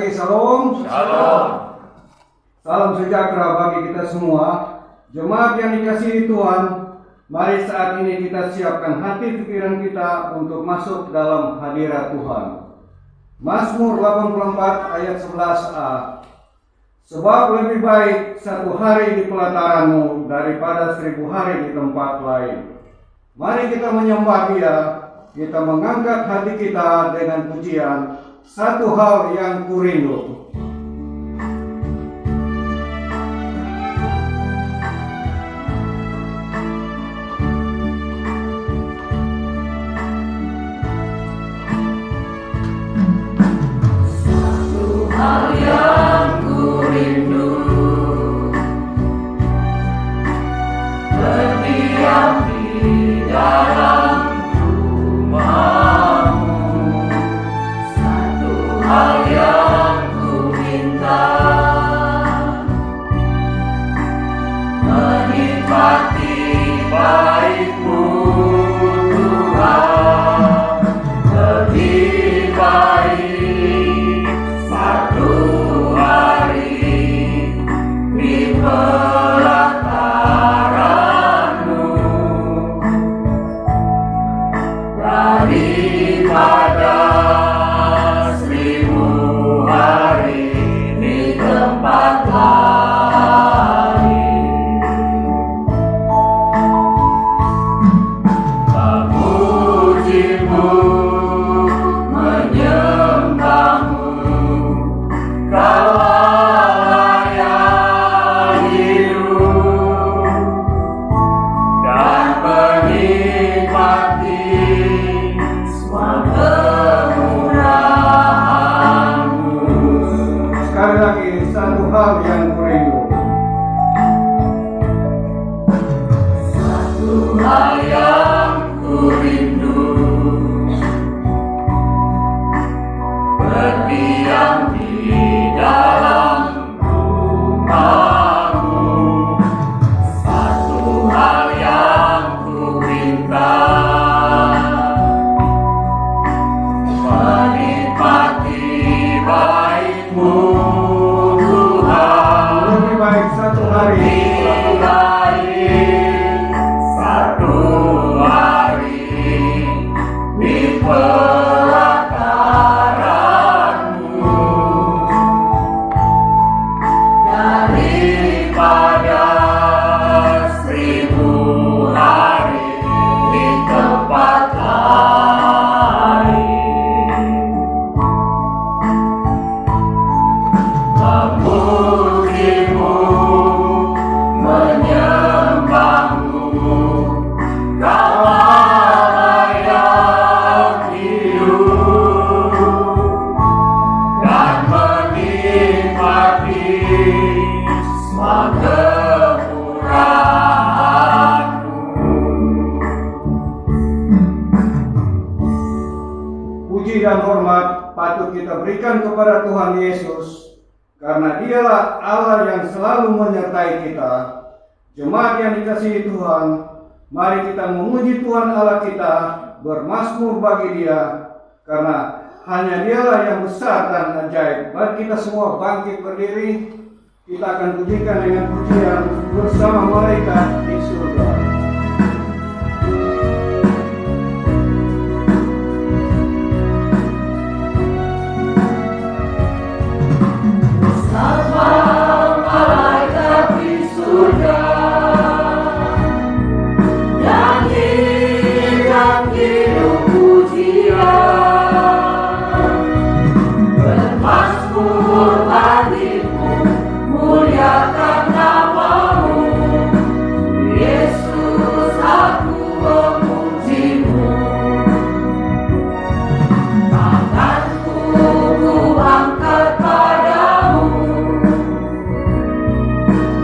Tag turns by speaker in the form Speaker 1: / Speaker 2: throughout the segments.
Speaker 1: lagi, Shalom.
Speaker 2: Shalom.
Speaker 1: Salam sejahtera bagi kita semua. Jemaat yang dikasihi Tuhan, mari saat ini kita siapkan hati pikiran kita untuk masuk dalam hadirat Tuhan. Mazmur 84 ayat 11a. Sebab lebih baik 1 hari di pelataranmu daripada 1000 hari di tempat lain. Mari kita menyembah Dia, kita mengangkat hati kita dengan pujian, satu hal yang kurindu.
Speaker 2: Hal yang kurindu, berdiam di dalam rumah-Mu. Satu hal yang ku minta, menikmati baik-Mu Tuhan, lebih baik 1 hari di pelataran-Mu daripada 1000 hari di tempat lain. Memuji-Mu, menyembah-Mu, Kaulah layak hidup dan menikmati semua kemurahan-Mu.
Speaker 1: Sekali lagi, satu hal yang kurindu.
Speaker 2: Satu hal yang kurindu, berdiam di dalam rumah-Mu. Satu hal yang ku minta, menikmati baik-Mu Tuhan,
Speaker 1: Lebih baik 1 hari
Speaker 2: lebih baik 1 hari di pelataran-Mu daripada 1000 hari di tempat lain. Memuji-Mu, menyembah-Mu, Kaulah layak hidup dan menikmati semua kemurahan-Mu.
Speaker 1: puji dan hormat patut kita berikan kepada Tuhan Yesus, karena Dialah Allah yang selalu menyertai kita. Jemaat yang dikasihi Tuhan, mari kita memuji Tuhan Allah kita, bermazmur bagi Dia, karena hanya Dialah yang besar dan ajaib. Mari kita semua bangkit berdiri, kita akan pujikan dengan pujian bersama malaikat di surga.
Speaker 2: Sama malaikat di surga, nyanyikan hidup pujian, bermazmur bagimu, muliakan nama-Mu, Yesus, aku memuji-Mu. Tanganku ku angkat padamu,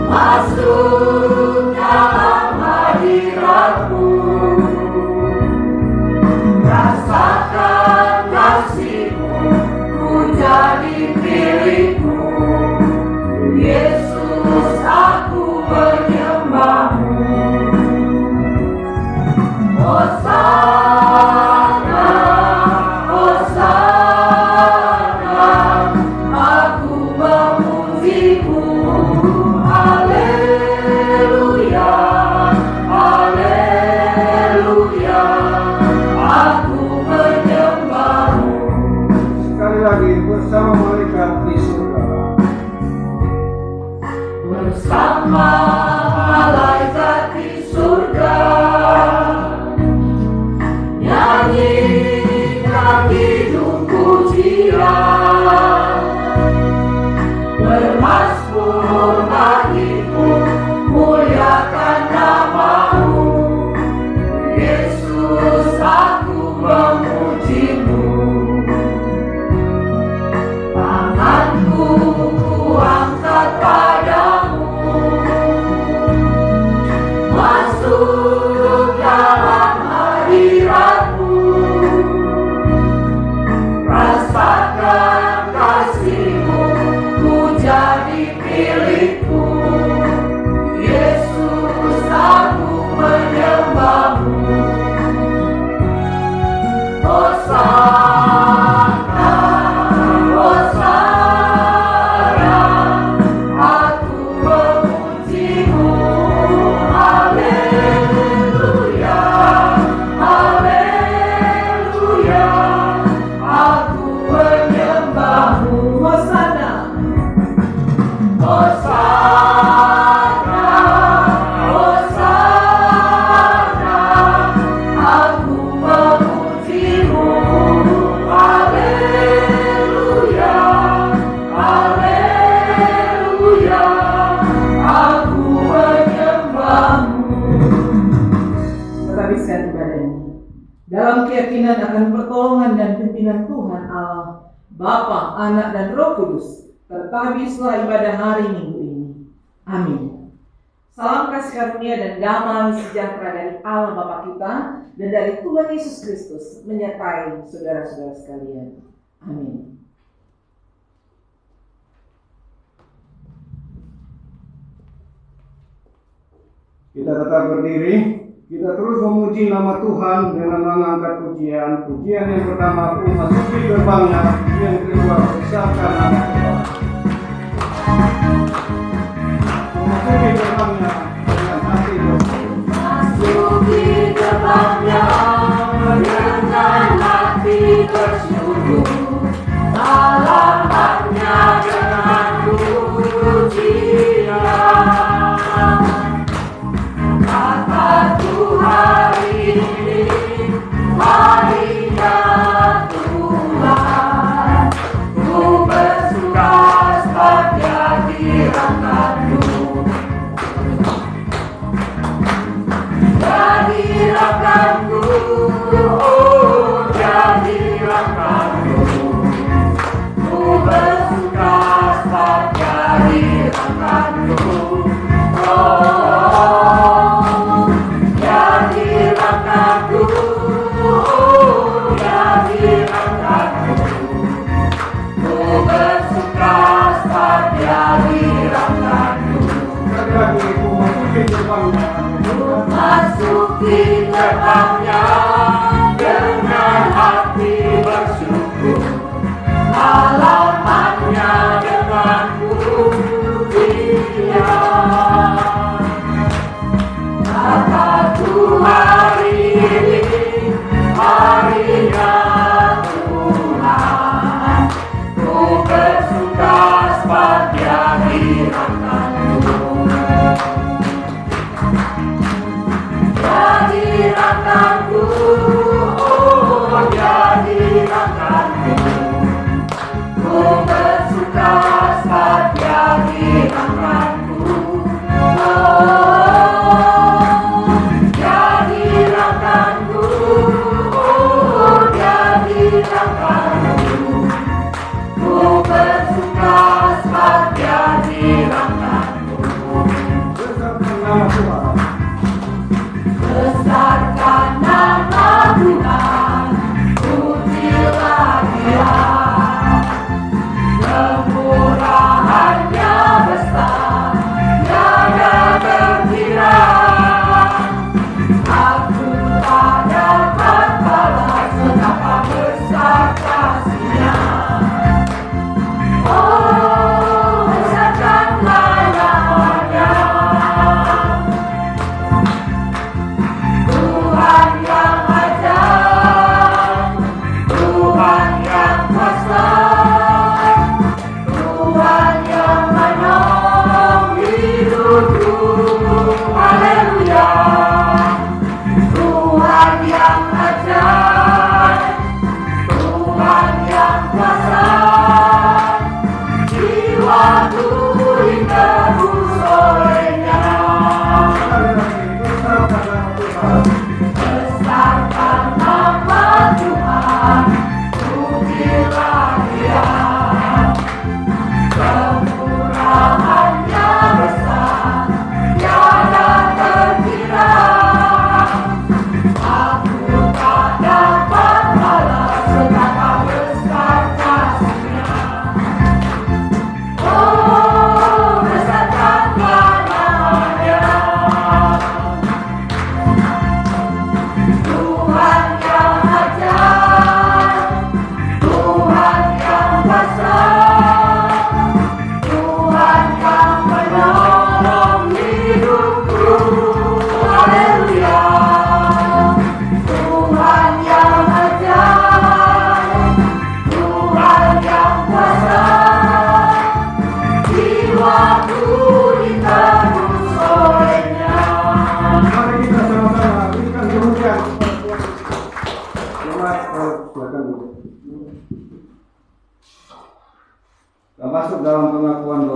Speaker 2: masuk dalam hadirat-Mu, rasakan kasih-Mu, ku jadi milik-Mu, Yesus, aku menyembah-Mu. Hosana, Hosana, bersama malaikat di surga. Nyanyikan hidup pujian, bermasmur bagimu, muliakan namamu. Yesus, aku memujimu. Tanganku kuangkat padamu, masuk dalam hadiratmu. Rasakan kasihmu, ku jadi milikmu. Yesus, aku menyembahmu. Hosana, Hosana, aku memujimu. Haleluya, haleluya, aku menyembahmu. Hosana, Hosana, Hosana, aku memujimu. Haleluya, haleluya, aku menyembahmu.
Speaker 3: Tetap bisa ibadah ini dalam keyakinan akan pertolongan dan pimpinan Tuhan Allah, Bapa, Anak, dan Roh Kudus, tertabislah ibadah hari Minggu ini. Amin. Salam kasih karunia dan damai sejahtera dari Allah Bapa kita dan dari Tuhan Yesus Kristus menyertai saudara-saudara sekalian. Amin.
Speaker 1: Kita tetap berdiri. Kita terus memuji nama Tuhan dengan mengangkat pujian. Pujian yang pertama, memasuki gerbangnya. Yang kedua, besarkan nama Tuhan. Memasuki gerbangnya dengan hati bersyukur.
Speaker 2: Masuki gerbangnya dengan hati bersyukur, halamannya dengan pujian. Kataku hari ini, harinya Tuhan, ku bersuka saja di rekanku. Jadi rekanku, oh jadi rekanku, ku bersuka saja di rekanku. Oh, jadi rekanku, oh jadi rekanku, ku bersuka saja di rekanku.
Speaker 1: Sekali memasuki gerbangnya.
Speaker 2: Masuki gerbangnya dengan hati bersyukur, halamannya dengan pujian. Kataku hari ini, harinya Tuhan, ku bersuka saja di rekanku. Jadi rekanku,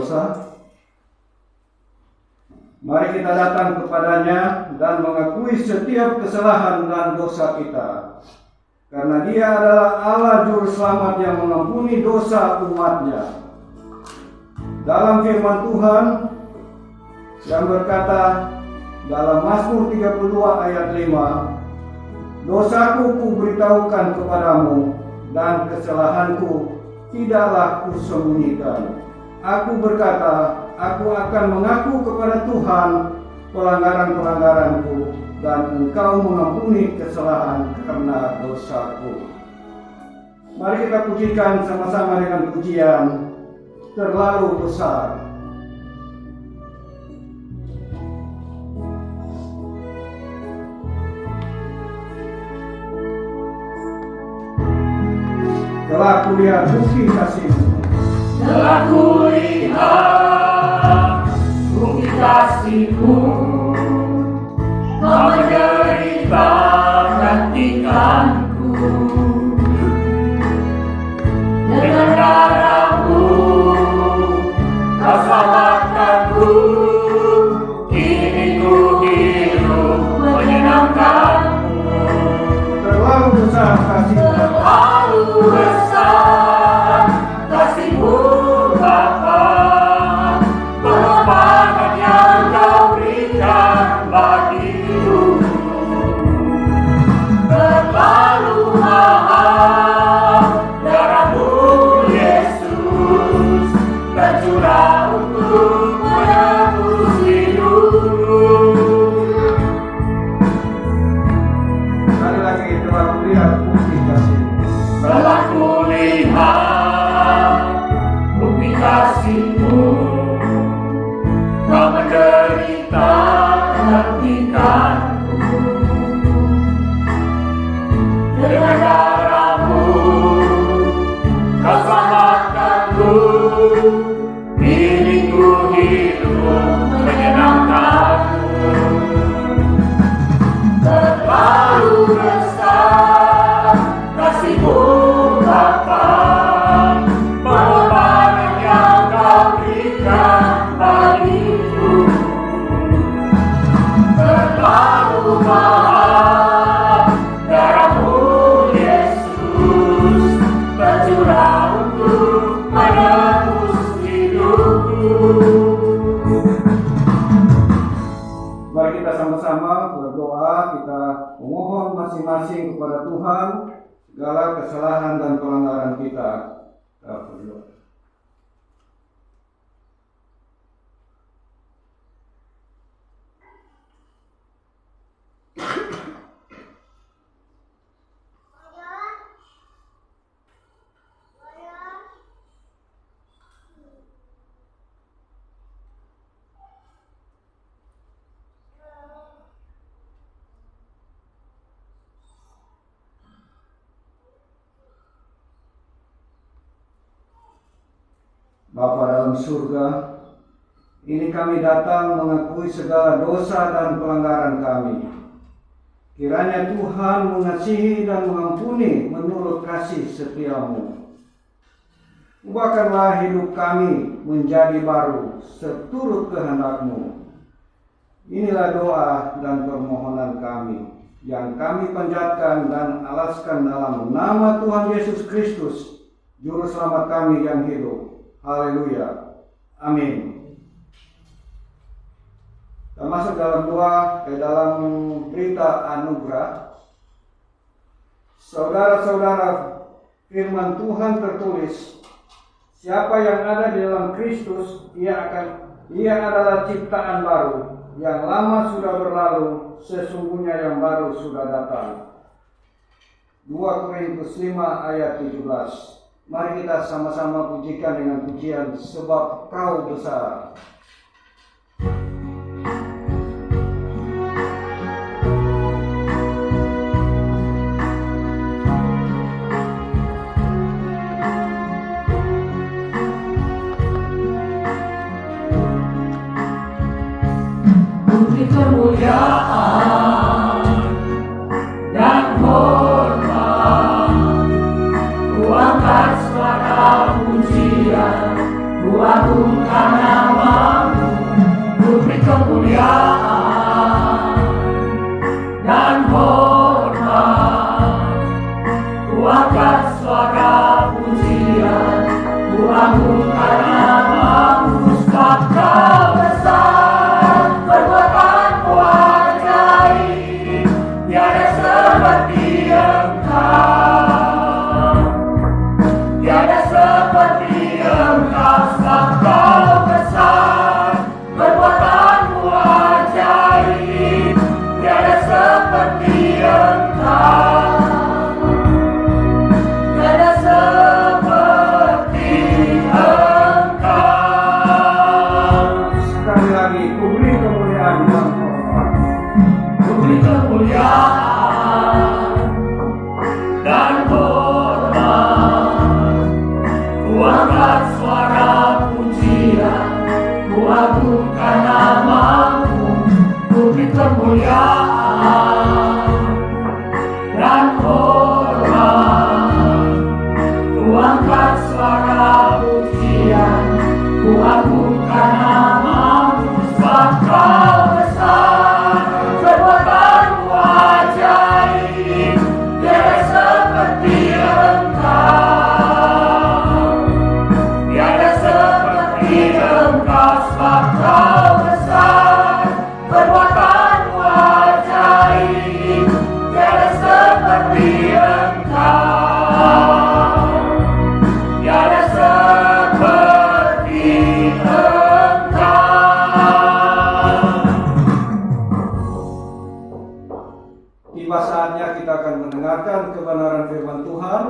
Speaker 1: dosa? Mari kita datang kepadanya dan mengakui setiap kesalahan dan dosa kita. Karena Dia adalah Allah Juru Selamat yang mengampuni dosa umat-Nya. Dalam firman Tuhan yang berkata dalam Mazmur 32 ayat 5, dosaku kuberitahukan kepadamu dan kesalahanku tidaklah kusembunyikan. Aku berkata, aku akan mengaku kepada Tuhan pelanggaran-pelanggaranku dan Engkau mengampuni kesalahan karena dosaku. Mari kita pujikan sama-sama dengan pujian terlalu besar. Telah kulihat bukti kasih-Mu.
Speaker 2: Telah kulihat bukti kasih-Mu. Kau menderita gantikanku. Dengan darah-Mu Kau selamatkanku. Kini ku hidup menyenangkan-Mu.
Speaker 1: Terlalu besar kasih-Mu.
Speaker 2: Terlalu besar kasih-Mu Bapa, pengorbanan yang Kau berikan bagiku. Terlalu mahal darah-Mu Yesus, tercurah untuk menebus hidup.
Speaker 1: Sekali lagi telah kulihat bukti kasih-Mu.
Speaker 2: Telah kulihat bukti kasih-Mu. Kau menderita gantikanku. Dengan darah-Mu Kau selamatkanku. Kini ku hidup menyenangkan-Mu. Terlalu besar kasih-Mu Bapa, pengorbanan yang Kau berikan bagiku. Terlalu mahal darah-Mu Yesus, tercurah untuk menebus hidupku.
Speaker 1: Mari kita sama-sama berdoa, kita memohon masing-masing kepada Tuhan segala kesalahan dan pelanggaran kita. Kita berdoa. Bapa dalam surga, ini kami datang mengakui segala dosa dan pelanggaran kami. Kiranya Tuhan mengasihi dan mengampuni menurut kasih setia-Mu. Ubahkanlah hidup kami menjadi baru seturut kehendak-Mu. Inilah doa dan permohonan kami yang kami panjatkan dan alaskan dalam nama Tuhan Yesus Kristus, Juru Selamat kami yang hidup. Haleluya. Amin. Kita masuk dalam dalam berita anugerah. Saudara-saudara, firman Tuhan tertulis, siapa yang ada di dalam Kristus, ia adalah ciptaan baru. Yang lama sudah berlalu, sesungguhnya yang baru sudah datang. 2 Korintus 5 ayat 17. Mari kita sama-sama pujikan dengan pujian sebab Kau besar.
Speaker 2: Bukti kemuliaan dan hormat, ku angkat suara pujian, ku agungkan kemuliaan dan hormat. Ku angkat suara pujian, ku agungkan namamu, sebab Kau besar, perbuatanmu ajaib, tiada seperti Engkau. Tiada seperti Engkau, sebab Kau besar, perbuatanmu ajaib, tiada seperti Engkau. Tiada seperti Engkau.
Speaker 1: Sekali lagi, ku beri kemuliaan dan hormat.
Speaker 2: Ku beri kemuliaan dan hormat. Ku angkat suara pujian, ku agungkan namamu. Ku beri kemuliaan dan hormat. Ku angkat suara pujian, ku agungkan namamu, sebab Kau besar, perbuatanmu ajaib, tiada seperti Engkau. Tiada seperti Engkau, sebab Kau besar, perbuatanmu ajaib, tiada seperti Engkau. Tiada seperti Engkau.
Speaker 1: Tiba saatnya kita akan mendengarkan kebenaran firman Tuhan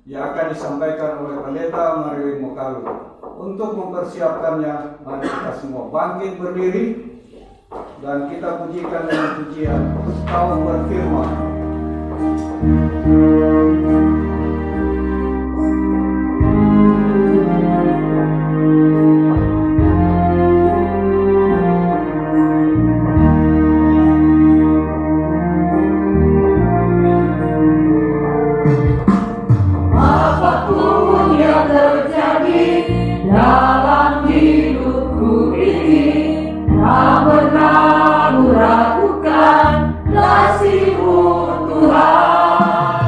Speaker 1: yang akan disampaikan oleh Pendeta Marilyn Mokalu. Untuk mempersiapkannya, mari kita semua bangkit berdiri dan kita pujikan dengan pujian Kau berfirman.
Speaker 2: Apapun yang terjadi dalam hidupku ini, tak pernah ku ragukan kasih-Mu Tuhan.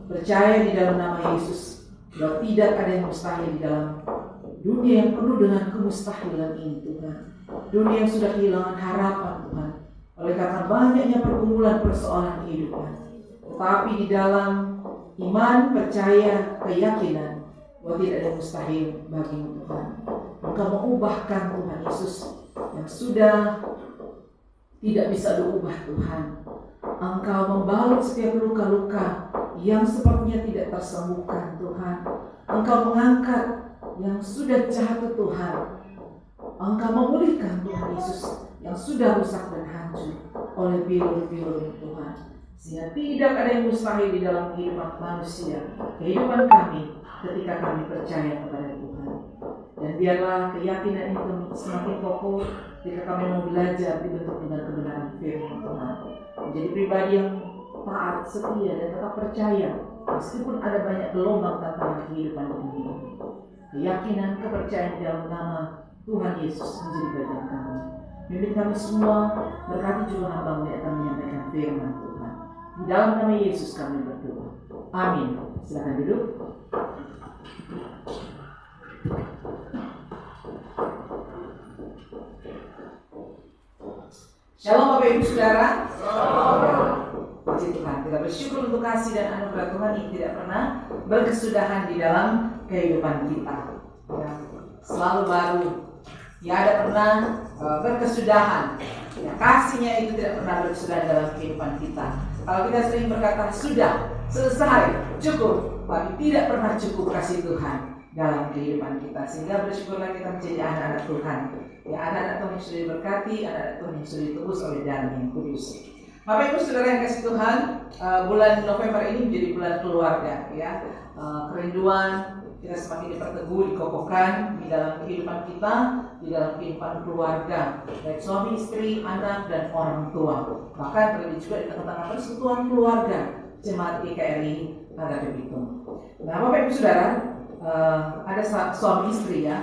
Speaker 3: percaya di dalam nama Yesus bahwa tidak ada yang mustahil di dalam dunia yang penuh dengan kemustahilan ini Tuhan. Dunia yang sudah kehilangan harapan Tuhan oleh karena banyaknya pergumulan persoalan kehidupan. Tetapi di dalam iman, percaya, keyakinan bahwa tidak ada yang mustahil bagimu Tuhan. Engkau mengubahkan Tuhan Yesus yang sudah tidak bisa diubah Tuhan. Engkau membalut setiap luka-luka yang sepertinya tidak tersembuhkan Tuhan. Engkau mengangkat yang sudah jatuh Tuhan. Engkau memulihkan Tuhan Yesus yang sudah rusak dan hancur oleh pilur-pilur Tuhan. Sehingga tidak ada yang mustahil di dalam kehidupan manusia, kehidupan kami ketika kami percaya kepada Tuhan. Dan biarlah keyakinan itu semakin kokoh ketika kami mau belajar dibentuk dengan kebenaran firman Tuhan. Menjadi pribadi yang taat, setia, dan tetap percaya meskipun ada banyak gelombang tantangan kehidupan ini. Keyakinan, kepercayaan di dalam nama Tuhan Yesus menjadi bagian kami. Bimbing kami semua, berkati juga hamba-Mu yang akan menyampaikan firman Tuhan. Di dalam nama Yesus kami berdoa. Amin. Silakan duduk. Shalom Bapak Ibu Saudara. Puji Tuhan, kita bersyukur untuk kasih dan anugerah Tuhan yang tidak pernah berkesudahan di dalam kehidupan kita. Ya, selalu baru, tiada pernah berkesudahan. Ya, kasihnya itu tidak pernah berkesudahan dalam kehidupan kita. Kalau kita sering berkata sudah, selesai, cukup, tapi tidak pernah cukup kasih Tuhan dalam kehidupan kita. Sehingga bersyukurlah kita menjadi anak-anak Tuhan. Ya, anak-anak Tuhan yang sudah diberkati, anak-anak Tuhan yang sudah ditebus oleh darah yang kudus. Bapak Ibu Saudara yang kasih Tuhan, bulan November ini menjadi bulan keluarga. Ya, kerinduan kita semakin diperteguh, dikokohkan di dalam kehidupan kita, di dalam kehidupan keluarga, baik suami, istri, anak, dan orang tua. Bahkan terjadi juga di tengah-tengah persekutuan keluarga Jemaat GKRI Agape Bitung. Nah, Bapak Ibu Saudara, ada suami istri ya.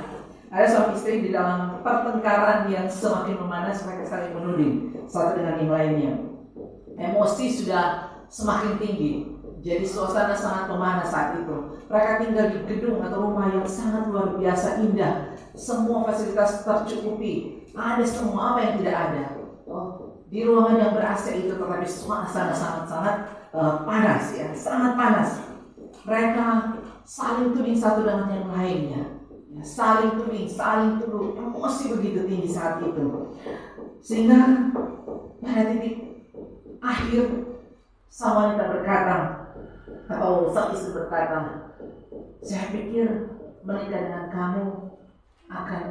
Speaker 3: Ada suami istri di dalam pertengkaran yang semakin memanas, mereka saling menuding satu dengan yang lainnya. Emosi sudah semakin tinggi, jadi suasana sangat memanas saat itu. Mereka tinggal di gedung atau rumah yang sangat luar biasa indah. Semua fasilitas tercukupi, ada semua, apa yang tidak ada. Di ruangan yang ber-AC itu tetapi suasana sangat-sangat panas ya, sangat panas. Mereka saling tuding satu dengan yang lainnya. Ya, saling tuding, saling tuduh, emosi begitu tinggi saat itu. Sehingga pada titik akhir sang wanita berkata, atau sang istri berkata, saya pikir menikah dengan kamu akan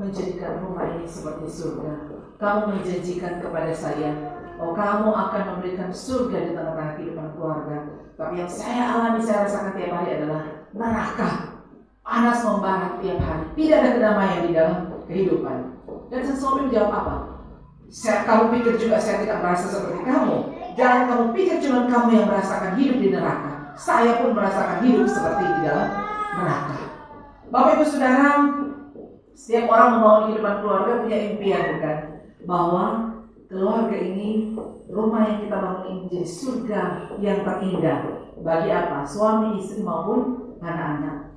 Speaker 3: menjadikan rumah ini seperti surga. Kamu menjanjikan kepada saya, kamu akan memberikan surga di tengah-tengah kehidupan keluarga. Tapi yang saya alami, saya rasakan tiap hari adalah neraka. Panas membara tiap hari, tidak ada kedamaian di dalam kehidupan. Dan sang suami menjawab apa? Kamu pikir juga saya tidak merasa seperti kamu? Jangan kamu pikir cuma kamu yang merasakan hidup di neraka. Saya pun merasakan hidup seperti di dalam neraka. Bapak Ibu Saudara, setiap orang membangun kehidupan keluarga punya impian bukan? Bahwa keluarga ini, rumah yang kita bangun ini menjadi surga yang terindah. Bagi apa? Suami, istri maupun anak-anak.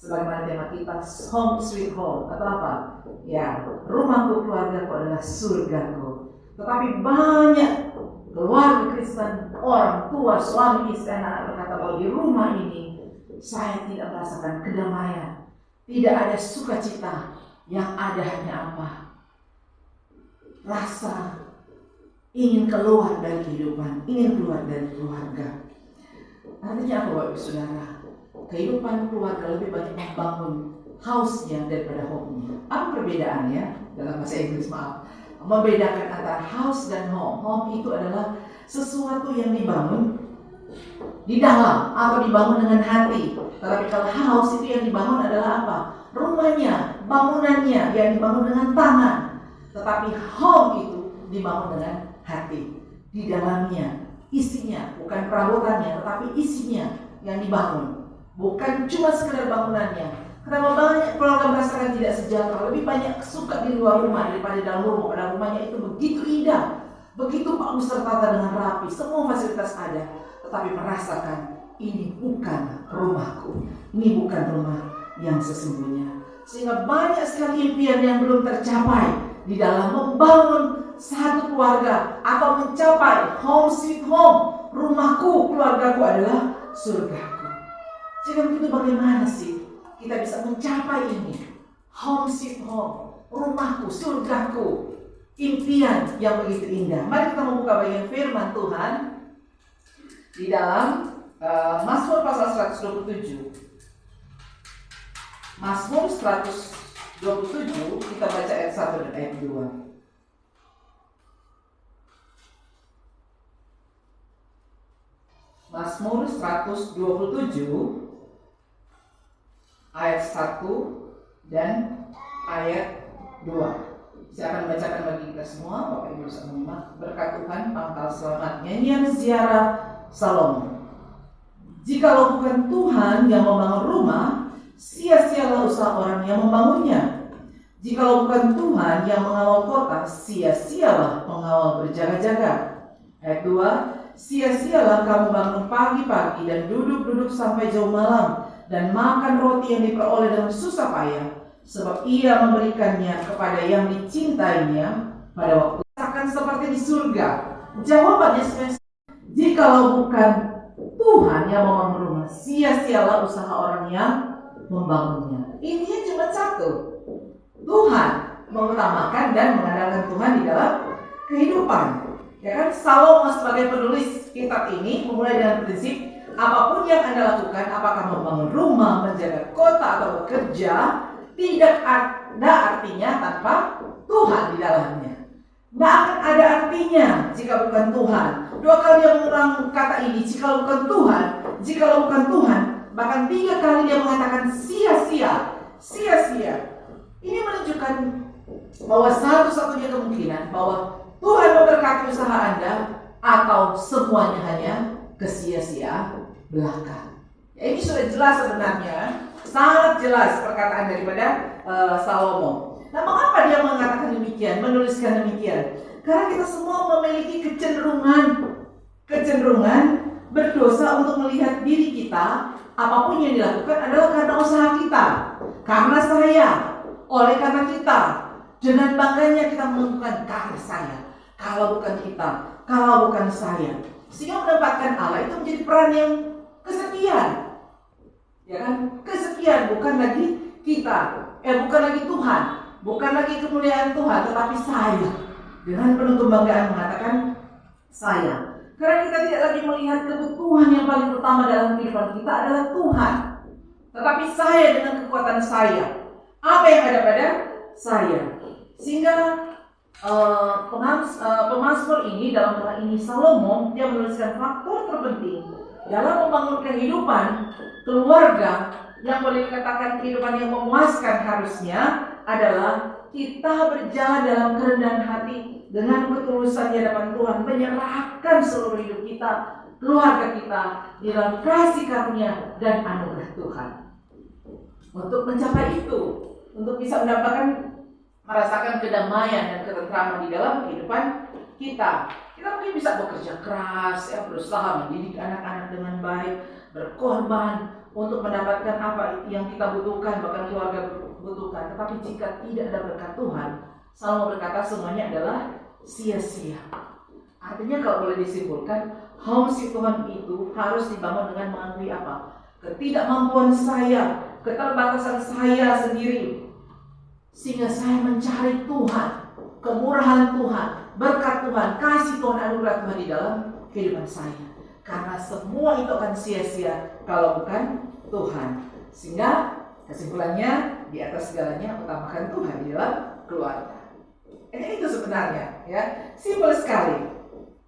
Speaker 3: Sebagaimana tema kita, home sweet home, atau apa? Ya, rumahku, keluargaku adalah surgaku. Tetapi banyak keluarga Kristen, orang tua, suami, istri, anak-anak berkata bahwa di rumah ini saya tidak merasakan kedamaian, tidak ada sukacita, yang ada hanya apa? Rasa ingin keluar dari kehidupan, ingin keluar dari keluarga. Artinya apa Bapak Ibu Saudara? Kehidupan keluarga lebih banyak membangun house-nya daripada home-nya. Apa perbedaannya? Dalam bahasa Inggris, maaf. Membedakan antara house dan home. Home itu adalah sesuatu yang dibangun di dalam atau dibangun dengan hati. Tetapi kalau house itu yang dibangun adalah apa? Rumahnya, bangunannya yang dibangun dengan tangan. Tetapi home itu dibangun dengan hati. Di dalamnya, isinya, bukan perabotannya, tetapi isinya yang dibangun. Bukan cuma sekedar bangunannya. Kenapa banyak keluarga merasakan tidak sejahtera? Lebih banyak suka di luar rumah daripada di dalam rumah. Padahal rumahnya itu begitu indah, begitu bagus tertata dengan rapi, semua fasilitas ada, tetapi merasakan ini bukan rumahku, ini bukan rumah yang sesungguhnya. Sehingga banyak sekali impian yang belum tercapai di dalam membangun satu keluarga atau mencapai home sweet home. Rumahku, keluargaku adalah surgaku. Jadi begitu, bagaimana sih kita bisa mencapai ini? Home sweet home, rumahku, surgaku, impian yang begitu indah. Mari kita membuka bagian firman Tuhan di dalam Mazmur pasal 127. Mazmur 127, kita baca ayat 1 dan ayat 2. Mazmur 127 ayat 1 dan ayat 2. Saya akan bacakan bagi kita semua. Bapak Ibu bisa menyimak. Berkat Tuhan, pangkal selamat. Nyanyian ziarah Salomo. Jikalau bukan Tuhan yang membangun rumah, sia-sialah usaha orang yang membangunnya. Jikalau bukan Tuhan yang mengawal kota, sia-sialah pengawal berjaga-jaga. Ayat 2, sia-sialah kamu bangun pagi-pagi dan duduk-duduk sampai jauh malam dan makan roti yang diperoleh dengan susah payah, sebab ia memberikannya kepada yang dicintainya pada waktu. Akan seperti di surga. Jawabannya spesifik. Jikalau bukan Tuhan yang membangun rumah, sia-sialah usaha orang yang membangunnya. Intinya cuma satu, Tuhan mengutamakan dan mengandalkan Tuhan di dalam kehidupan. Ya kan, Salomo sebagai penulis kitab ini memulai dengan prinsip apapun yang Anda lakukan, apakah membangun rumah, menjaga kota atau bekerja, tidak ada artinya tanpa Tuhan di dalamnya. Tidak akan ada artinya jika bukan Tuhan. 2 kali dia mengulang kata ini, jika bukan Tuhan, jika bukan Tuhan. Bahkan 3 kali dia mengatakan sia-sia, sia-sia. Ini menunjukkan bahwa satu-satunya kemungkinan bahwa Tuhan memberkati usaha Anda atau semuanya hanya kesia-sia belaka. Ya, ini sudah jelas sebenarnya, sangat jelas perkataan daripada Salomo. Nah, mengapa dia mengatakan demikian, menuliskan demikian? Karena kita semua memiliki kecenderungan berdosa untuk melihat diri kita, apapun yang dilakukan adalah karena usaha kita, karena saya, oleh karena kita, dengan bangganya kita melakukan karena saya, kalau bukan kita, kalau bukan saya. Sehingga menempatkan Allah itu menjadi peran yang kesekian, ya kan? Kesekian, bukan lagi kita, bukan lagi Tuhan, bukan lagi kemuliaan Tuhan, tetapi saya. Dengan penuh kebanggaan mengatakan saya. Karena kita tidak lagi melihat kebutuhan yang paling utama dalam kehidupan kita adalah Tuhan, tetapi saya dengan kekuatan saya. Apa yang ada pada saya? Sehingga pemazmur ini, dalam hal ini Salomo, dia menuliskan faktor terpenting dalam membangun kehidupan keluarga yang boleh dikatakan kehidupan yang memuaskan harusnya adalah kita berjalan dalam kerendahan hati dengan ketulusan di hadapan Tuhan, menyerahkan seluruh hidup kita, keluarga kita di dalam kasih karunia dan anugerah Tuhan. Untuk mencapai itu, untuk bisa merasakan kedamaian dan ketentraman di dalam kehidupan kita. Kita mungkin bisa bekerja keras, berusaha mendidik anak-anak dengan baik, berkorban untuk mendapatkan apa yang kita butuhkan, bahkan keluarga butuhkan. Tetapi jika tidak ada berkat Tuhan, Salomo berkata semuanya adalah sia-sia. Artinya kalau boleh disimpulkan, home sweet Tuhan itu harus dibangun dengan mengakui apa? Ketidakmampuan saya, keterbatasan saya sendiri. Sehingga saya mencari Tuhan, kemurahan Tuhan, berkat Tuhan, kasih Tuhan, anugerah Tuhan di dalam kehidupan saya. Karena semua itu akan sia-sia kalau bukan Tuhan. Sehingga kesimpulannya, di atas segalanya utamakan Tuhan di dalam keluarga. Itu sebenarnya, ya, simpel sekali.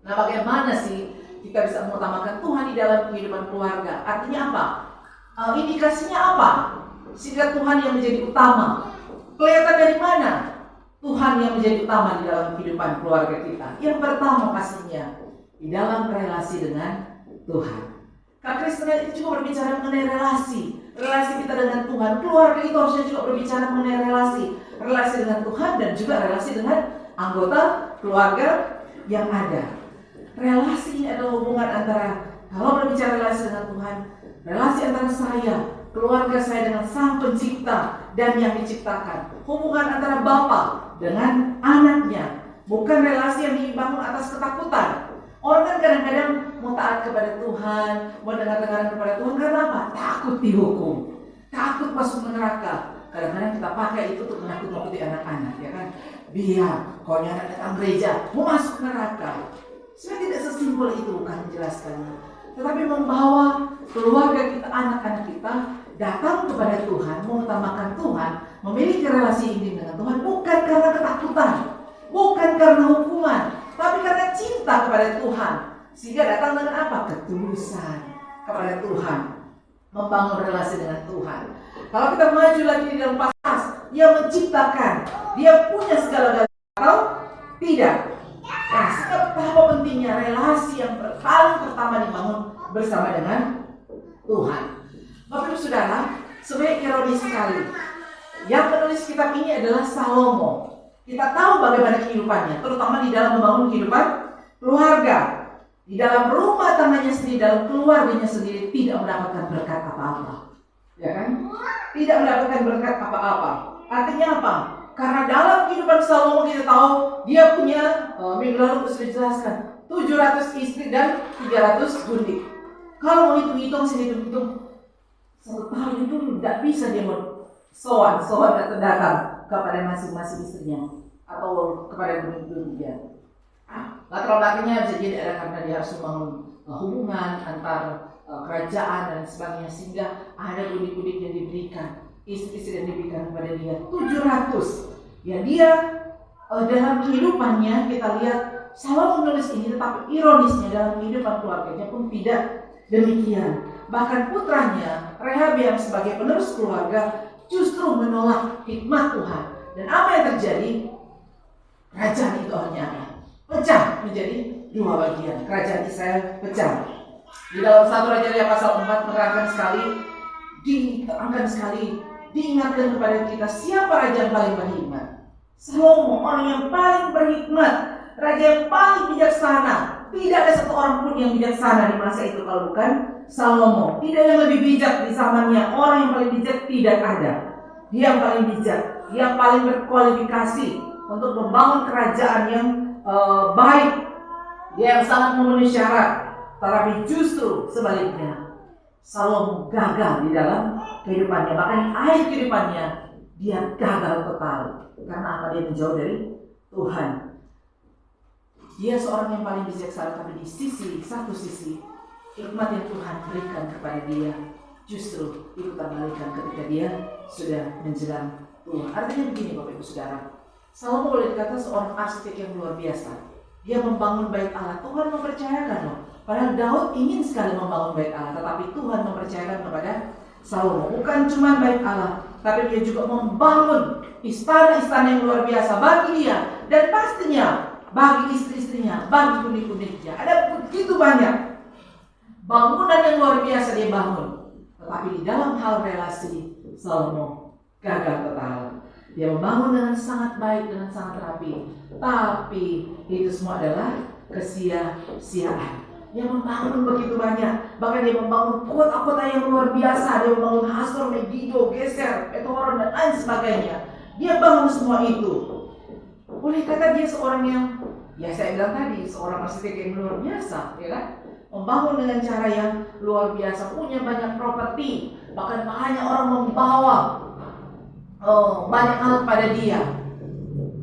Speaker 3: Nah, bagaimana sih kita bisa mengutamakan Tuhan di dalam kehidupan keluarga? Artinya apa? Indikasinya apa? Sehingga Tuhan yang menjadi utama. Kelihatan dari mana Tuhan yang menjadi utama di dalam kehidupan keluarga kita? Yang pertama pastinya di dalam relasi dengan Tuhan. Kekristenan itu juga berbicara mengenai relasi kita dengan Tuhan. Keluarga itu harusnya juga berbicara mengenai relasi dengan Tuhan dan juga relasi dengan anggota keluarga yang ada. Relasi ini adalah hubungan antara Kalau berbicara relasi dengan Tuhan, relasi antara saya, keluarga saya dengan Sang Pencipta dan yang diciptakan. Hubungan antara Bapa dengan anaknya, bukan relasi yang dibangun atas ketakutan. Orang kan kadang-kadang mau taat kepada Tuhan, mau dengar-dengaran kepada Tuhan karena apa? Takut dihukum, takut masuk neraka. Kadang-kadang kita pakai itu untuk menakut-nakuti anak-anak, ya kan? Biar kalau anak datang gereja mau masuk neraka. Sebenarnya tidak sesimpel itu kan menjelaskannya. Tetapi membawa keluarga kita, anak-anak kita datang kepada Tuhan, mengutamakan Tuhan, memiliki relasi intim dengan Tuhan bukan karena ketakutan, bukan karena hukuman, tapi karena cinta kepada Tuhan. Sehingga datang dengan apa? Ketulusan kepada Tuhan, membangun relasi dengan Tuhan. Kalau kita maju lagi di dalam pasal, Dia menciptakan, Dia punya segala-galanya atau tidak. Nah, betapa pentingnya relasi yang paling pertama dibangun bersama dengan Tuhan. Bapak Ibu Saudara, sebenarnya ironis sekali. Yang menulis kitab ini adalah Salomo. Kita tahu bagaimana kehidupannya, terutama di dalam membangun kehidupan keluarga. Di dalam rumah tangganya sendiri, dalam keluarganya sendiri tidak mendapatkan berkat apa-apa. Ya kan? Tidak mendapatkan berkat apa-apa. Artinya apa? Karena dalam kehidupan Salomo kita tahu dia punya, minggu lalu sudah dijelaskan, 700 istri dan 300 gundik. Kalau mau hitung-hitung, satu tahun itu tidak bisa dia sowan atau datang kepada masing-masing istrinya atau kepada gundik-gundiknya. Latar belakangnya bisa jadi ada karena dia harus membangun hubungan antar kerajaan dan sebagainya, sehingga ada gundik-gundik yang diberikan, istri-istri yang diberikan kepada dia 700. Ya, dia dalam kehidupannya kita lihat Salomo menulis ini, tetapi ironisnya dalam kehidupan keluarganya pun tidak demikian. Bahkan putranya Rehabeam sebagai penerus keluarga justru menolak hikmat Tuhan. Dan apa yang terjadi? Kerajaan itu akhirnya pecah menjadi dua bagian. Kerajaan Israel pecah. Di dalam 1 Raja pasal 4 menerangkan sekali, diterangkan sekali, diingatkan kepada kita siapa raja yang paling berhikmat. Salomo, orang yang paling berhikmat, raja yang paling bijaksana. Tidak ada satu orang pun yang bijaksana di masa itu kalau bukan Salomo. Tidak ada yang lebih bijak di zamannya. Orang yang paling bijak tidak ada. Dia yang paling bijak, dia yang paling berkualifikasi untuk membangun kerajaan yang baik. Dia yang sangat memenuhi syarat. Tetapi justru sebaliknya, Salomo gagal di dalam kehidupannya. Bahkan di akhir kehidupannya dia gagal total. Karena apa? Dia menjauh dari Tuhan. Dia seorang yang paling bijaksana, tapi di satu sisi hikmat yang Tuhan berikan kepada dia justru dikembalikan ketika dia sudah menjelang tua. Artinya begini Bapak Ibu Saudara, Salomo boleh dikatakan seorang arsitek yang luar biasa. Dia membangun bait Allah. Tuhan mempercayakan loh. Padahal Daud ingin sekali membangun bait Allah, tetapi Tuhan mempercayakan kepada Salomo. Bukan cuma bait Allah, tapi dia juga membangun istana-istana yang luar biasa bagi dia, dan pastinya bagi istri-istrinya, bagi kunik-kuniknya. Ada begitu banyak bangunan yang luar biasa dia bangun. Tetapi di dalam hal relasi, Salomo gagal total. Dia membangun dengan sangat baik, dengan sangat rapi, tapi itu semua adalah kesia-siaan. Dia membangun begitu banyak, bahkan dia membangun kota-kota yang luar biasa. Dia membangun Hasor, Megiddo, Geser, Betohoron, dan lain sebagainya. Dia bangun semua itu. Boleh kata dia seorang yang, ya saya bilang tadi, seorang arsitek yang luar biasa, ya kan? Membangun dengan cara yang luar biasa, punya banyak properti, bahkan banyak orang membawa banyak hal pada dia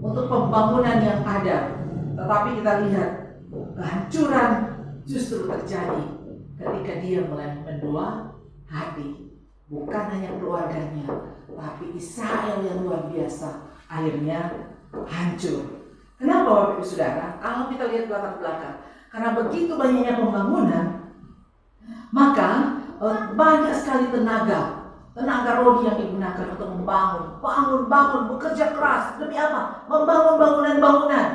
Speaker 3: untuk pembangunan yang ada. Tetapi kita lihat kehancuran justru terjadi ketika dia mulai mendua hati. Bukan hanya keluarganya, tapi Israel yang luar biasa akhirnya hancur. Kenapa Bapak Ibu Saudara? Kalau kita lihat latar belakang, karena begitu banyaknya pembangunan, maka banyak sekali tenaga rohani yang digunakan untuk bangun, bekerja keras. Demi apa? Membangun bangunan-bangunan.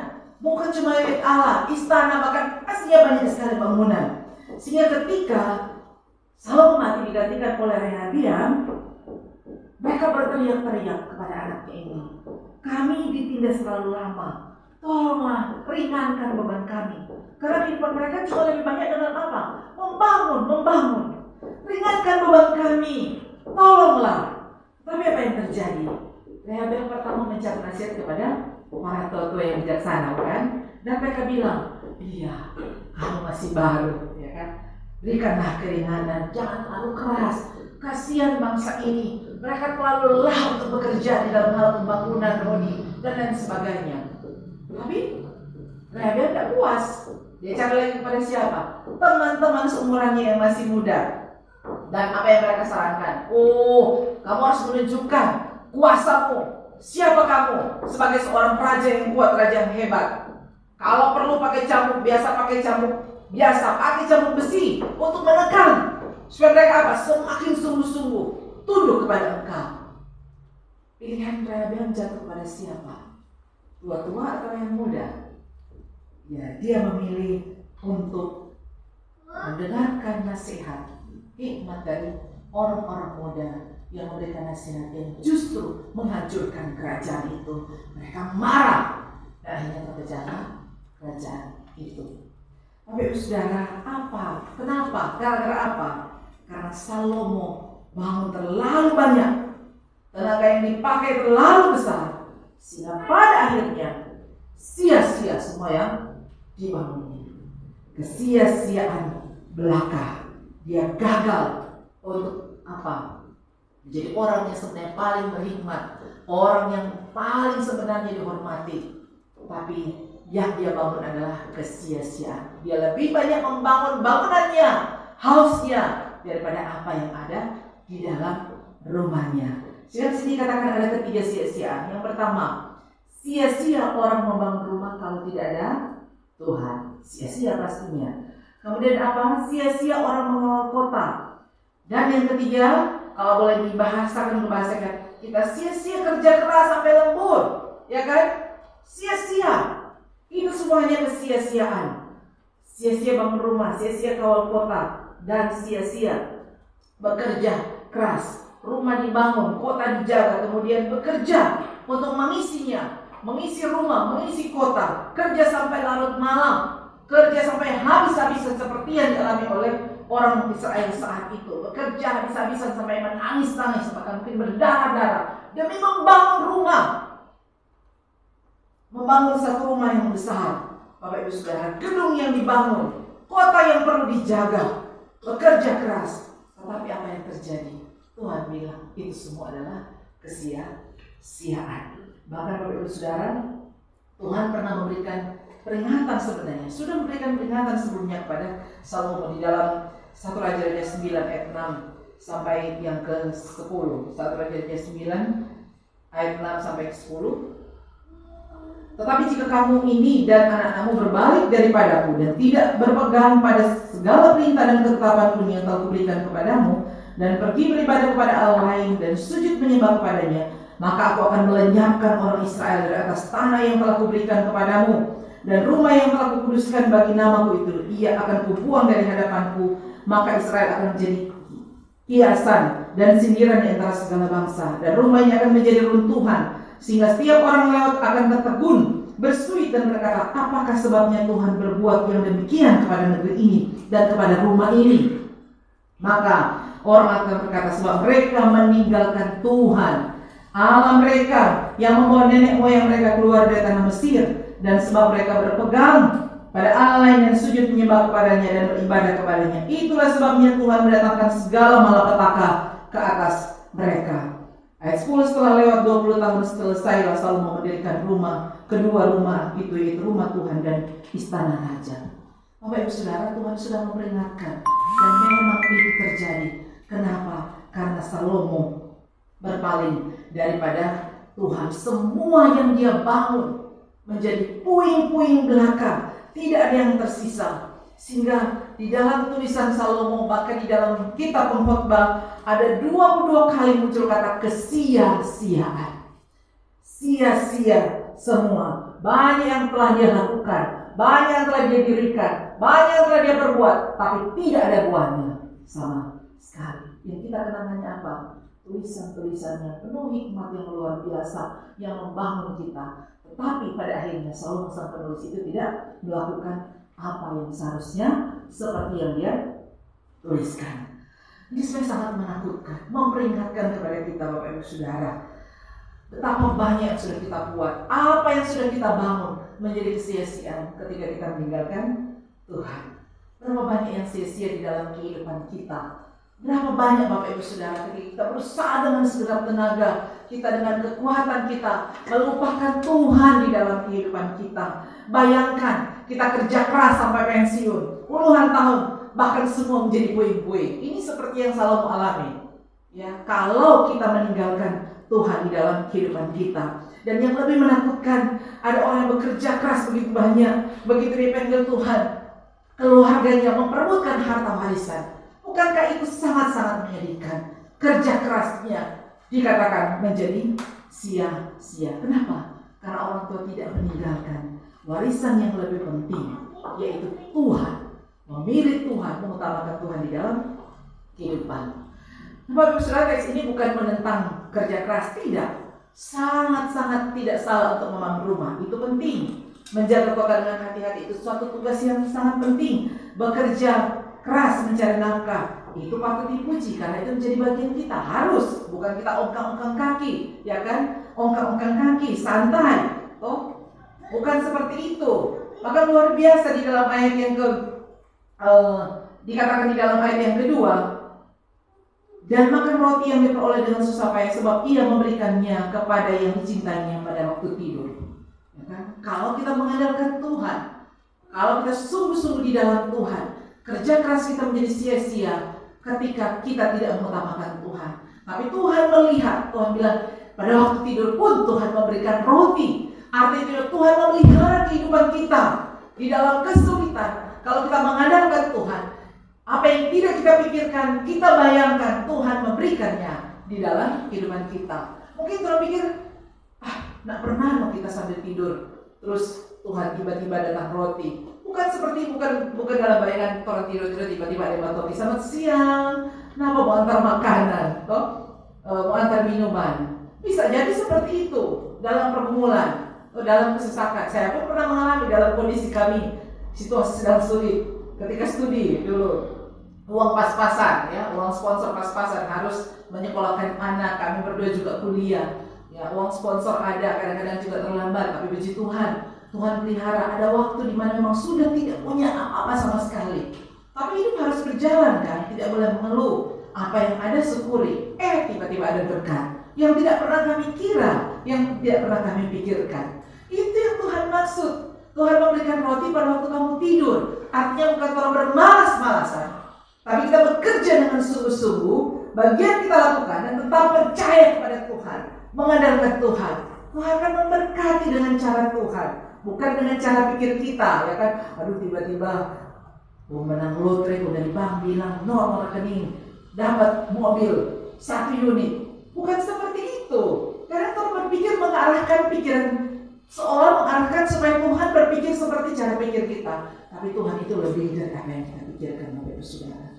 Speaker 3: Bukan cuma bait Allah, istana, bahkan pastinya banyak sekali bangunan. Sehingga ketika Salomo mati digantikan oleh Rehabeam, mereka berteriak-teriak kepada anaknya ini, kami ditindas terlalu lama. Tolonglah ringankan beban kami. Karena kehidupan mereka juga lebih banyak dengan apa? Membangun. Ringankan beban kami, tolonglah. Tapi apa yang terjadi? Rehabeam pertama mencari nasihat kepada para tua-tua yang bijaksana, kan? Dan mereka bilang, iya, kamu masih baru, ya kan? Berikanlah keringanan, jangan terlalu keras. Kasihan bangsa ini, mereka terlalu lelah untuk bekerja di dalam hal pembangunan rodi dan lain sebagainya. Tapi Rehabeam tidak puas. Dia cari lagi kepada siapa? Teman-teman seumurannya yang masih muda. Dan apa yang mereka sarankan? Oh, kamu harus menunjukkan kuasamu. Siapa kamu? Sebagai seorang raja yang kuat, raja yang hebat. Kalau perlu pakai cambuk biasa, pakai cambuk besi untuk menekan. Supaya mereka apa? Semakin sungguh-sungguh tunduk kepada engkau. Pilihan Rehabeam jatuh kepada siapa? Tua-tua atau yang muda? Ya, dia memilih untuk mendengarkan nasihat, hikmat dari orang-orang muda yang memberikan nasihat yang justru menghancurkan kerajaan itu. Mereka marah dan akhirnya terpecahlah kerajaan itu. Tapi saudara, apa? Kenapa? Gara-gara apa? Karena Salomo bangun terlalu banyak, tenaga yang dipakai terlalu besar, sehingga pada akhirnya sia-sia semua yang dibangunnya. Kesia-siaan belaka. Dia gagal untuk apa? Menjadi orang yang sebenarnya paling berhikmat, orang yang paling sebenarnya dihormati. Tapi yang dia bangun adalah kesia-siaan. Dia lebih banyak membangun bangunannya, house-nya, daripada apa yang ada di dalam rumahnya. Sehingga di sini katakan ada ketiga sia-siaan. Yang pertama, sia-sia orang membangun rumah kalau tidak ada Tuhan. Sia-sia pastinya. Kemudian apa? Sia-sia orang mengawal kota. Dan yang ketiga, kalau boleh dibahasakan, kita sia-sia kerja keras sampai lembur, ya kan? Sia-sia. Itu semuanya kesia-siaan. Sia-sia bangun rumah, sia-sia kawal kota, dan sia-sia bekerja keras. Rumah dibangun, kota dijaga, kemudian bekerja untuk mengisinya, mengisi rumah, mengisi kota, kerja sampai larut malam, kerja sampai habis-habisan seperti yang dialami oleh orang Israel saat itu. Bekerja habis-habisan sampai menangis-nangis, bahkan mungkin berdarah-darah demi membangun rumah, membangun satu rumah yang besar. Bapak Ibu Saudara, gedung yang dibangun, kota yang perlu dijaga, bekerja keras. Tetapi apa yang terjadi? Tuhan bilang itu semua adalah kesia-siaan. Bahkan Bapak Ibu Saudara, Tuhan pernah memberikan peringatan sebenarnya. Sudah memberikan peringatan sebelumnya kepada Salomo di dalam 1 Raja-Raja 9 ayat 6 sampai yang ke-10. 1 Raja-Raja 9 ayat 6 sampai ke-10. Tetapi jika kamu ini dan anak-anakmu berbalik daripadaku dan tidak berpegang pada segala perintah dan ketetapanku yang telah kuberikan kepadamu, dan pergi beribadah kepada Allah lain dan sujud menyembah kepadanya, maka aku akan melenyapkan orang Israel dari atas tanah yang telah kuberikan kepadamu, dan rumah yang telah kukuduskan bagi namaku itu ia akan kubuang dari hadapanku. Maka Israel akan menjadi hiasan dan sindiran di antara segala bangsa, dan rumahnya akan menjadi runtuhan, sehingga setiap orang lewat akan tertegun, bersuit dan berkata, apakah sebabnya Tuhan berbuat yang demikian kepada negeri ini dan kepada rumah ini? Maka orang akan berkata, sebab mereka meninggalkan Tuhan Allah mereka yang membawa nenek moyang mereka keluar dari tanah Mesir, dan sebab mereka berpegang pada Allah lain dan sujud menyembah kepadanya dan beribadah kepadanya. Itulah sebabnya Tuhan mendatangkan segala malapetaka ke atas mereka. Ayat 10, setelah lewat 20 tahun selesailah Salomo mendirikan kedua rumah itu, yaitu rumah Tuhan dan istana raja. Bapak Ibu Saudara, Tuhan sudah memperingatkan, dan memang itu terjadi. Kenapa? Karena Salomo berpaling daripada Tuhan. Semua yang dia bangun menjadi puing-puing belaka, tidak ada yang tersisa. Sehingga di dalam tulisan Salomo, bahkan di dalam kitab Pengkhotbah, ada 22 kali muncul kata kesia-siaan. Sia-sia semua. Banyak yang telah dia lakukan, banyak yang telah dia dirikan, banyak yang telah dia perbuat, tapi tidak ada buahnya sama sekali. Yang kita kenang hanya apa? Tulisan-tulisannya penuh hikmat yang luar biasa yang membangun kita. Tetapi pada akhirnya Salomo sang penulis itu tidak melakukan apa yang seharusnya seperti yang dia tuliskan. Ini sebenarnya sangat menakutkan, memperingatkan kepada kita Bapak Ibu Saudara. Betapa banyak yang sudah kita buat, apa yang sudah kita bangun menjadi kesia-siaan ketika kita meninggalkan Tuhan. Berapa banyak yang sia-sia di dalam kehidupan kita. Berapa banyak Bapak Ibu Saudara ketika kita berusaha dengan segenap tenaga, kita dengan kekuatan kita melupakan Tuhan di dalam kehidupan kita. Bayangkan kita kerja keras sampai pensiun, puluhan tahun, bahkan semua menjadi puing-puing. Ini seperti yang Salomo alami. Ya, kalau kita meninggalkan Tuhan di dalam kehidupan kita. Dan yang lebih menakutkan, ada orang yang bekerja keras begitu banyak, begitu dipanggil Tuhan, keluarganya memperebutkan harta warisan. Bukankah itu sangat-sangat menyedihkan? Kerja kerasnya dikatakan menjadi sia-sia. Kenapa? Karena orang tua tidak meninggalkan warisan yang lebih penting, yaitu Tuhan. Memilih Tuhan, mengutamakan Tuhan di dalam kehidupan. Bapak Ibu Saudara, teks ini bukan menentang kerja keras, tidak. Sangat-sangat tidak salah untuk membangun rumah, itu penting. Menjaga kota dengan hati-hati itu suatu tugas yang sangat penting. Bekerja keras mencari nafkah, itu patut dipuji karena itu menjadi bagian kita. Harus, bukan kita ongkang-ongkang kaki, ya kan? Ongkang-ongkang kaki, santai. Oh, bukan seperti itu. Maka luar biasa di dalam ayat yang dikatakan di dalam ayat yang kedua, dan makan roti yang diperoleh dengan susah payah sebab ia memberikannya kepada yang dicintainya pada waktu tidur. Ya kan? Kalau kita mengandalkan Tuhan, kalau kita sungguh-sungguh di dalam Tuhan, kerja keras kita menjadi sia-sia ketika kita tidak mengutamakan Tuhan. Tapi Tuhan melihat, Tuhan bilang pada waktu tidur pun Tuhan memberikan roti. Artinya Tuhan memelihara kehidupan kita di dalam kesulitan. Kalau kita mengandalkan Tuhan, apa yang tidak kita pikirkan, kita bayangkan Tuhan memberikannya di dalam kehidupan kita. Mungkin Tuhan pikir, nggak pernah loh kita sambil tidur, terus Tuhan tiba-tiba datang roti. Bukan dalam bayangan orang tidur tiba-tiba ada roti. Selamat siang, kenapa mau antar makanan, mau antar minuman. Bisa jadi seperti itu dalam pergumulan, dalam kesesakan. Saya pun pernah mengalami dalam kondisi kami situasi sedang sulit ketika studi dulu. Uang pas-pasan, ya, uang sponsor pas-pasan, harus menyekolahkan anak. Kami berdua juga kuliah, ya, uang sponsor ada, kadang-kadang juga terlambat. Tapi puji Tuhan, Tuhan pelihara. Ada waktu di mana memang sudah tidak punya apa-apa sama sekali. Tapi hidup harus berjalan kan, tidak boleh mengeluh. Apa yang ada syukuri. Tiba-tiba ada berkat yang tidak pernah kami kira, yang tidak pernah kami pikirkan. Itu yang Tuhan maksud. Tuhan memberikan roti pada waktu kamu tidur. Artinya bukan Tuhan bermalas-malasan, tapi kita bekerja dengan sungguh-sungguh. Bagian kita lakukan dan tetap percaya kepada Tuhan, mengandalkan Tuhan. Tuhan akan memberkati dengan cara Tuhan, bukan dengan cara pikir kita, ya kan? Aduh, tiba-tiba menang lotre, dari bank bilang nomor rekening dapat mobil 1 unit. Bukan seperti itu. Karena Tuhan berpikir mengarahkan pikiran, seolah mengarahkan supaya Tuhan berpikir seperti cara pikir kita. Tapi Tuhan itu lebih dari apa yang kita pikirkan, Bapak Ibu Saudara.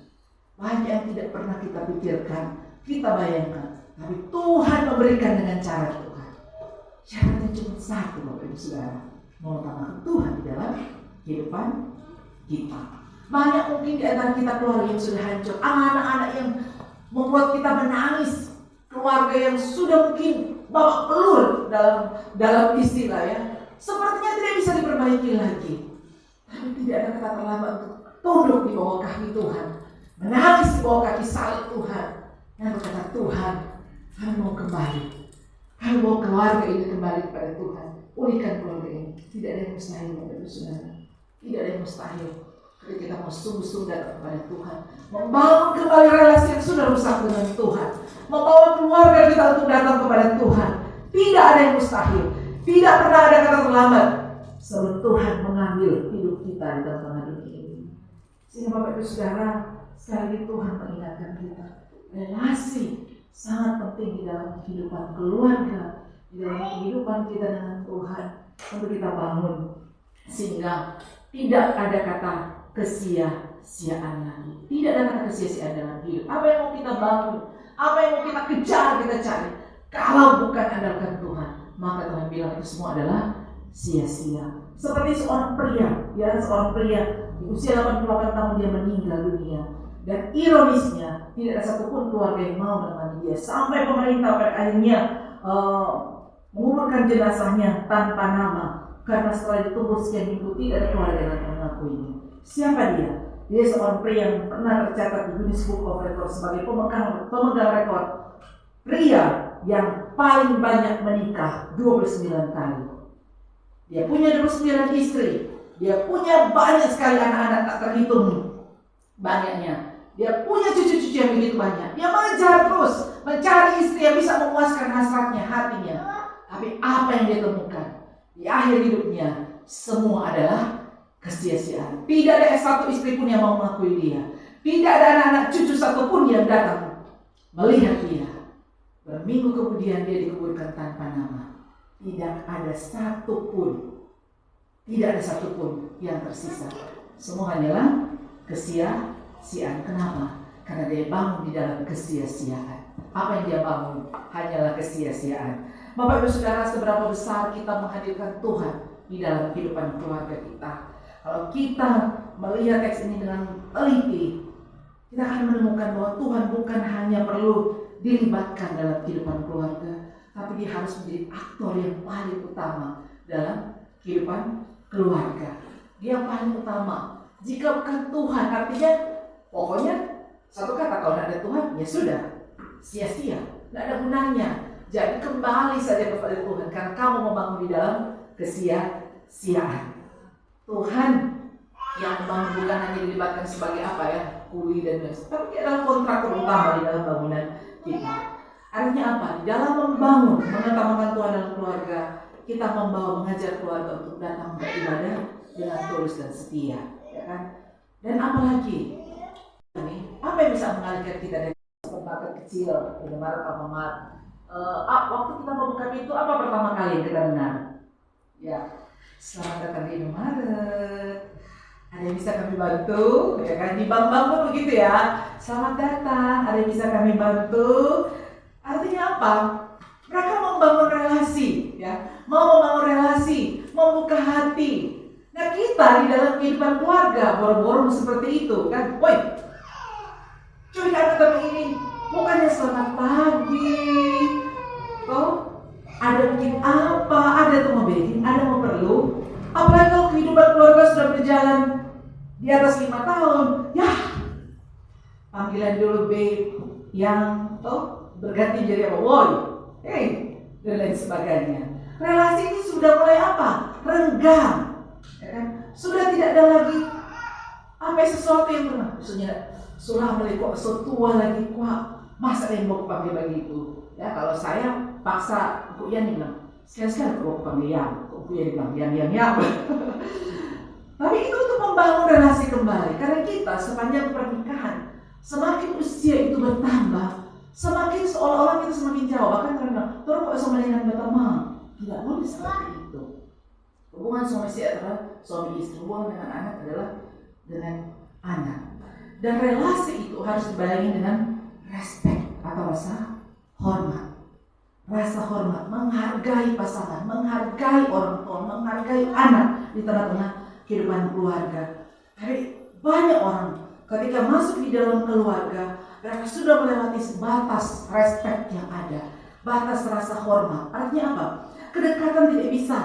Speaker 3: Banyak yang tidak pernah kita pikirkan, kita bayangkan. Tapi Tuhan memberikan dengan cara Tuhan. Syaratnya cuma satu, Bapak Ibu Saudara, mengutamakan Tuhan di dalam kehidupan kita. Banyak mungkin di antara kita keluarga yang sudah hancur, anak-anak yang membuat kita menangis, keluarga yang sudah mungkin babak belur dalam istilah, ya, sepertinya tidak bisa diperbaiki lagi. Tapi tidak ada kata terlambat untuk tunduk di bawah kaki Tuhan, menangis di bawah kaki salib Tuhan, dan berkata, Tuhan, kami mau kembali, kami mau keluarga ini kembali kepada Tuhan, pulihkan keluarga ini. Tidak ada yang mustahil, Bapak Ibu Saudara, tidak ada yang mustahil. Ketika kita mau sungguh-sungguh datang kepada Tuhan, membangun kembali relasi yang sudah rusak dengan Tuhan, membawa keluarga kita untuk datang kepada Tuhan, tidak ada yang mustahil. Tidak pernah ada kata terlambat sebelum Tuhan mengambil hidup kita di dalam pengambil ini. Sehingga Bapak Ibu Saudara, sekali lagi Tuhan mengingatkan kita, relasi sangat penting di dalam kehidupan keluarga, di dalam kehidupan kita dengan Tuhan, untuk kita bangun sehingga tidak ada kata kesia-siaan lagi. Tidak ada kata kesia-siaan dalam hidup. Apa yang mau kita bangun, apa yang mau kita kejar, kita cari, kalau bukan andalkan Tuhan, maka Tuhan bilang itu semua adalah sia-sia. Seperti seorang pria di usia 88 tahun dia meninggal dunia. Dan ironisnya tidak ada satupun keluarga yang mau menemani dia sampai pemerintah pada akhirnya menguburkan jenazahnya tanpa nama, karena setelah ditunggu sekian minggu tidak ada keluarga yang mengakuinya. Siapa dia? Dia seorang pria yang pernah tercatat di Guinness Book of Records sebagai pemegang rekor pria yang paling banyak menikah, 29 kali. Dia punya 29 istri. Dia punya banyak sekali anak-anak tak terhitung banyaknya. Dia punya cucu-cucu yang begitu banyak. Dia mengejar terus mencari istri yang bisa memuaskan hasratnya, hatinya. Tapi apa yang dia temukan di akhir hidupnya semua adalah kesia-siaan. Tidak ada satu istri pun yang mau mengakui dia. Tidak ada anak-anak cucu satupun yang datang melihat dia. Berminggu kemudian dia dikuburkan tanpa nama. Tidak ada satupun yang tersisa. Semua hanyalah kesia-siaan. Kenapa? Karena dia bangun di dalam kesia-siaan. Apa yang dia bangun hanyalah kesia-siaan. Bapak Ibu Saudara, seberapa besar kita menghadirkan Tuhan di dalam kehidupan keluarga kita. Kalau kita melihat teks ini dengan teliti, kita akan menemukan bahwa Tuhan bukan hanya perlu dilibatkan dalam kehidupan keluarga, tapi dia harus menjadi aktor yang paling utama dalam kehidupan keluarga. Dia paling utama. Jika bukan Tuhan, artinya pokoknya satu kata, kalau tidak ada Tuhan, ya sudah, sia-sia, tidak ada gunanya. Jadi kembali saja kepada Tuhan, karena kamu membangun di dalam kesia-siaan. Tuhan yang membangun bukan hanya dilibatkan sebagai apa ya, kuli dan lain-lain, tapi dia adalah kontraktor utama di dalam bangunan kita. Artinya apa? Di dalam membangun, mengutamakan Tuhan dalam keluarga, kita mengajar keluarga untuk datang beribadah dengan tulus dan setia, ya kan? Dan apalagi ini, apa yang bisa mengalihkan kita dari tempat kecil, Indomaret, Alfamart? Waktu kita membuka pintu, apa pertama kali yang kita dengar? Ya, selamat datang di Indomaret. Ada yang bisa kami bantu, ya kan? Di bank-bank pun begitu ya. Selamat datang, ada yang bisa kami bantu. Artinya apa? Mereka membangun relasi, ya, mau membangun relasi, membuka hati. Nah, kita di dalam kehidupan keluarga boro-boro seperti itu, kan? Woi, cuy, kami ini bukannya selamat pagi, ada mungkin apa, ada tuh mau bikin, ada mau perlu. Apalagi kalau kehidupan keluarga sudah berjalan di atas 5 tahun, ya panggilan dulu babe, yang berganti jadi apa, woi, dan lain sebagainya. Relasi ini sudah mulai apa? Renggang, ya kan? Sudah tidak ada lagi apa sesuatu yang pernah, misalnya sulah melikok setua lagi, kuat. Masa yang mau panggil begitu? Ya, kalau saya paksa, Kok Yani bilang, sekali-sekali kok panggil yang, Kok Yani bilang, yang. Tapi itu untuk membangun relasi kembali. Karena kita sepanjang pernikahan, semakin usia itu bertambah, semakin seolah-olah kita semakin jauh. Bahkan mereka bilang, terus kok sama dengan berteman? Tidak boleh seperti itu. Hubungan suami istri adalah suami istri, hubungan dengan anak adalah dengan anak. Dan relasi itu harus dibarengi dengan respect atau rasa hormat. Rasa hormat, menghargai pasangan, menghargai orang tua, menghargai anak di tengah-tengah kehidupan keluarga. Tapi banyak orang ketika masuk di dalam keluarga, mereka sudah melewati batas respect yang ada, batas rasa hormat. Artinya apa? Kedekatan tidak bisa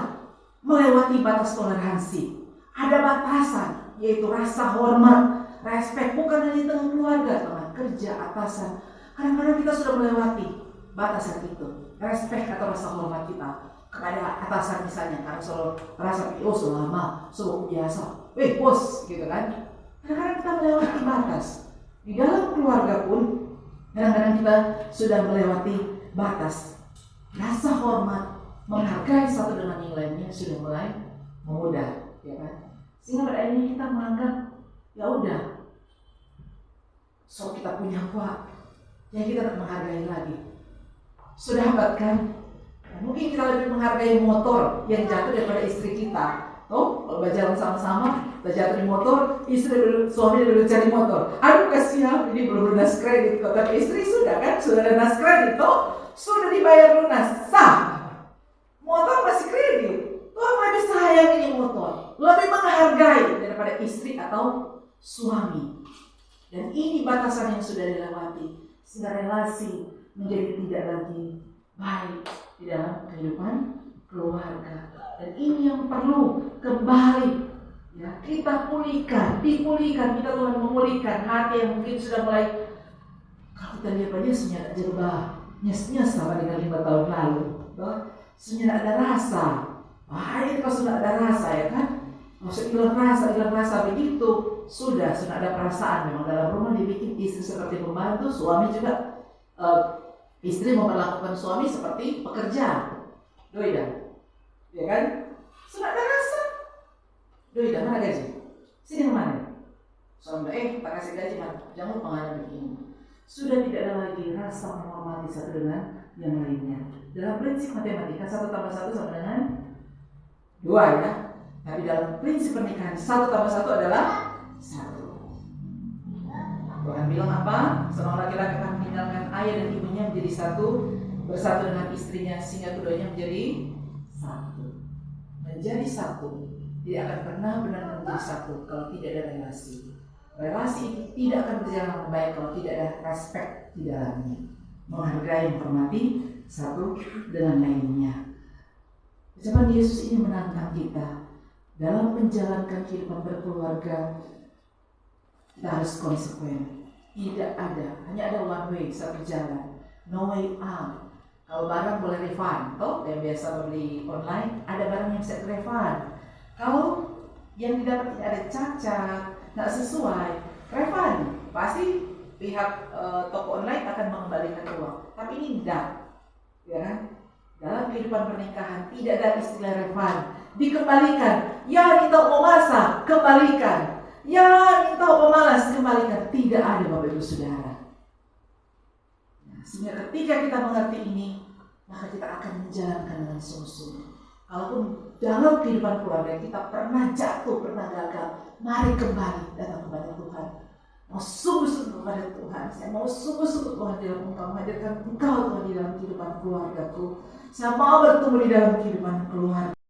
Speaker 3: melewati batas toleransi. Ada batasan, yaitu rasa hormat, respect, bukan hanya di tengah keluarga, teman kerja, atasan. Kadang-kadang kita sudah melewati batasan itu, respect atau rasa hormat kita kepada atasan misalnya, karena selalu merasa selama selalu biasa, bos, gitu kan. Kadang-kadang kita melewati batas. Di dalam keluarga pun kadang-kadang kita sudah melewati batas. Rasa hormat, menghargai satu dengan yang lainnya sudah mulai memudar, ya kan. Sehingga pada akhirnya kita menganggap ya udah, so kita punya kuat, ya kita tak menghargai lagi. Sudah hebat kan? Ya, mungkin kita lebih menghargai motor yang jatuh daripada istri kita. Kalau berjalan sama-sama, kita jatuh di motor, suami dulu cari motor. Aduh kasihan, ini belum lunas kredit kok. Tapi istri sudah kan, sudah lunas kredit sudah dibayar lunas, sah. Motor masih kredit, Tuhan lebih sayang ini motor. istri atau suami. Dan ini batasan yang sudah dilewati, sehingga relasi menjadi tidak lagi baik di dalam kehidupan keluarga. Dan ini yang perlu kembali ya, kita dipulihkan, kita Tuhan memulihkan hati yang mungkin sudah mulai, kalau kita lihat aja senyap jelbah, nyes-nyes sama dengan 5 tahun lalu, senyap ada rasa. Bahaya kalau sudah ada rasa, ya kan? Maksud hilang rasa begitu sudah ada perasaan. Memang dalam rumah dibikin istri seperti pembantu, suami juga istri memperlakukan suami seperti pekerja. Doida, ya kan? Sudah ada rasa. Doida, mana gaji? Sini mana? Suami, tak kasih gaji, jangan lupa ngajak begini. Sudah tidak ada lagi rasa menghormati satu dengan yang lainnya. Dalam prinsip matematika 1 tambah 1 sama dengan 2 ya. Tapi dalam prinsip pernikahan 1 tambah 1 adalah 1. Tuhan bilang apa? Seorang laki-laki akan meninggalkan ayah dan ibunya menjadi satu, bersatu dengan istrinya sehingga keduanya menjadi satu. Menjadi satu. Tidak akan pernah benar-benar menjadi satu kalau tidak ada relasi. Relasi itu tidak akan berjalan dengan baik kalau tidak ada respect di dalamnya. Menghargai, menghormati satu dengan lainnya. Ucapan Yesus ini menantang kita dalam menjalankan kehidupan berkeluarga. Kita harus konsekuen. Tidak ada, hanya ada one way, satu jalan. No way out. Kalau barang boleh refund, toh yang biasa beli online, ada barang yang bisa refund. Kalau yang didapat ada cacat, nggak sesuai, refund. Pasti pihak toko online akan mengembalikan uang. Tapi ini tidak, ya kan? Dalam kehidupan pernikahan tidak ada istilah refund. Dikembalikan. Ya, kita mau masak, kembalikan. Ya, kita pemalas, kembalikan. Tidak ada, Bapak Ibu Saudara. Nah, sehingga ketika kita mengerti ini, maka kita akan menjalankan dengan sungguh-sungguh. Kalaupun dalam kehidupan keluarga kita pernah jatuh, pernah gagal, mari kembali datang kepada Tuhan. Mau sungguh-sungguh kepada Tuhan. Saya mau sungguh-sungguh Tuhan di dalam Engkau, menghadirkan Engkau Tuhan di dalam kehidupan keluargaku. Saya mau bertumbuh di dalam kehidupan keluarga.